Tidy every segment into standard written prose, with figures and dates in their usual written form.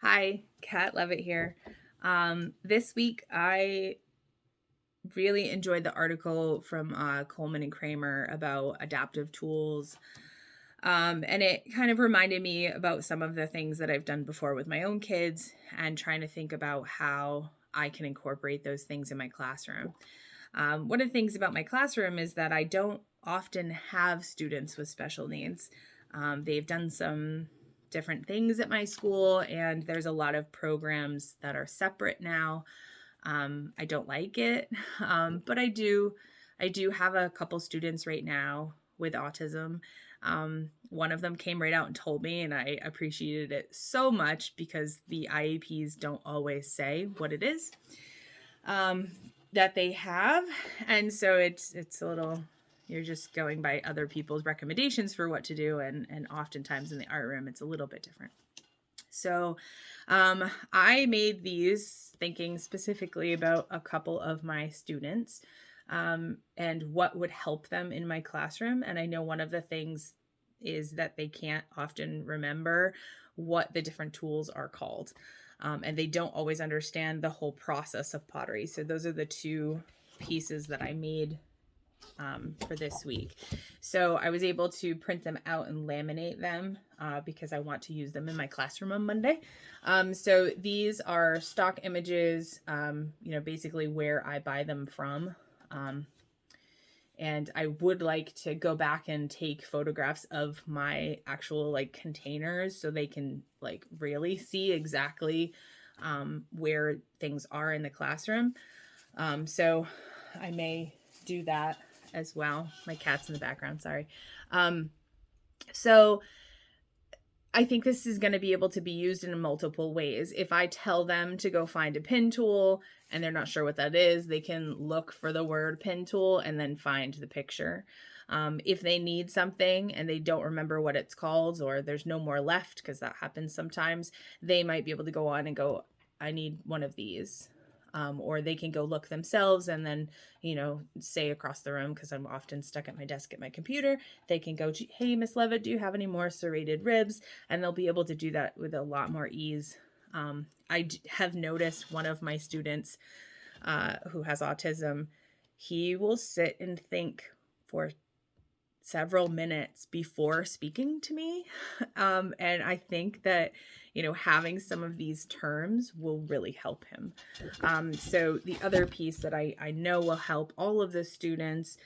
Hi, Kat Levitt here. This week I really enjoyed the article from Coleman and Kramer about adaptive tools. And it kind of reminded me about some of the things that I've done before with my own kids and trying to think about how I can incorporate those things in my classroom. One of the things about my classroom is that I don't often have students with special needs. They've done some different things at my school, and there's a lot of programs that are separate now. I don't like it, but I do have a couple students right now with autism. One of them came right out and told me, and I appreciated it so much because the IEPs don't always say what it is um, that they have, and so it's a little. You're just going by other people's recommendations for what to do, and oftentimes in the art room, it's a little bit different. So I made these thinking specifically about a couple of my students and what would help them in my classroom. And I know one of the things is that they can't often remember what the different tools are called. And they don't always understand the whole process of pottery. So those are the two pieces that I made for this week. So I was able to print them out and laminate them because I want to use them in my classroom on Monday. So these are stock images, basically where I buy them from. And I would like to go back and take photographs of my actual containers so they can really see exactly where things are in the classroom. So I may do that as well. My cat's in the background, sorry. So I think this is going to be able to be used in multiple ways. If I tell them to go find a pin tool and they're not sure what that is, they can look for the word pin tool and then find the picture. If they need something and they don't remember what it's called, or there's no more left, because that happens sometimes, they might be able to go on and go, I need one of these. Or they can go look themselves and then, say across the room, because I'm often stuck at my desk at my computer, they can go, hey, Miss Levitt, do you have any more serrated ribs? And they'll be able to do that with a lot more ease. I have noticed one of my students who has autism, he will sit and think for several minutes before speaking to me. And I think that, having some of these terms will really help him. So the other piece that I know will help all of the students,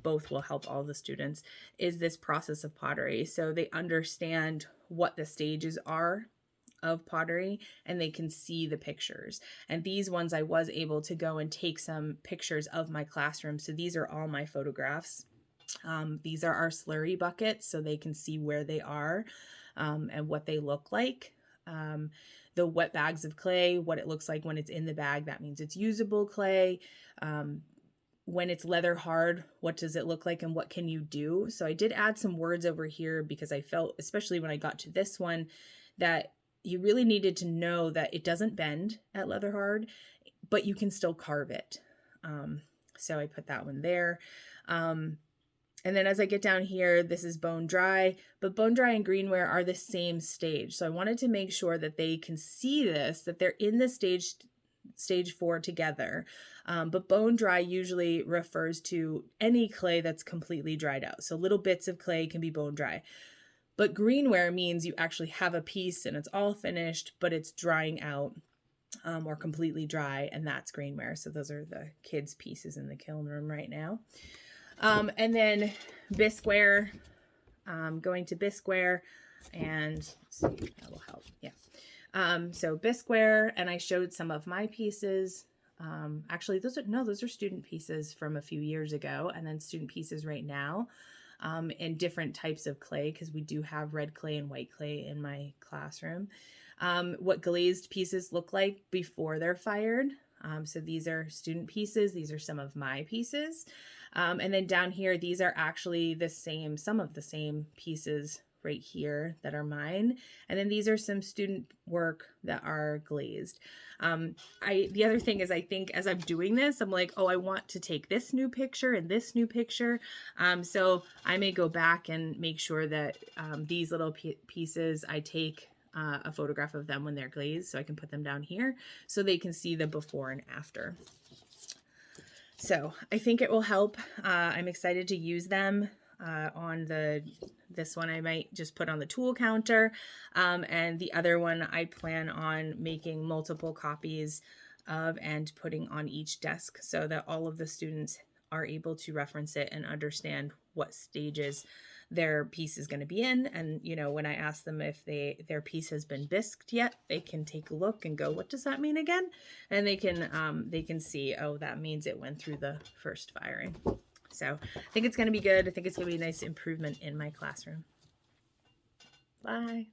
both will help all the students, is this process of pottery. So they understand what the stages are of pottery and they can see the pictures. And these ones I was able to go and take some pictures of my classroom. So these are all my photographs. These are our slurry buckets so they can see where they are and what they look like. The wet bags of clay, what it looks like when it's in the bag, that means it's usable clay. When it's leather hard, what does it look like and what can you do? So I did add some words over here because I felt, especially when I got to this one, that you really needed to know that it doesn't bend at leather hard, but you can still carve it. So I put that one there. And then as I get down here, this is bone dry, but bone dry and greenware are the same stage. So I wanted to make sure that they can see this, that they're in the stage 4 together. But bone dry usually refers to any clay that's completely dried out. So little bits of clay can be bone dry. But greenware means you actually have a piece and it's all finished, but it's drying out or completely dry, and that's greenware. So those are the kids' pieces in the kiln room right now. And then Bisquare, going to Bisquare, and let's see, that will help. Yeah. So Bisquare, and I showed some of my pieces. Actually, those are student pieces from a few years ago, and then student pieces right now, in different types of clay, because we do have red clay and white clay in my classroom. What glazed pieces look like before they're fired. So these are student pieces. These are some of my pieces. And then down here, these are actually some of the same pieces right here that are mine. And then these are some student work that are glazed. The other thing is, I think as I'm doing this, I'm like, oh, I want to take this new picture and this new picture. So I may go back and make sure that these little pieces I take a photograph of them when they're glazed, so I can put them down here so they can see the before and after. So I think it will help. I'm excited to use them on this one I might just put on the tool counter. And the other one I plan on making multiple copies of and putting on each desk so that all of the students are able to reference it and understand what stages their piece is going to be in. And, you know, when I ask them if their piece has been bisqued yet, they can take a look and go, what does that mean again? And they can see, oh, that means it went through the first firing. So I think it's going to be good. I think it's going to be a nice improvement in my classroom. Bye.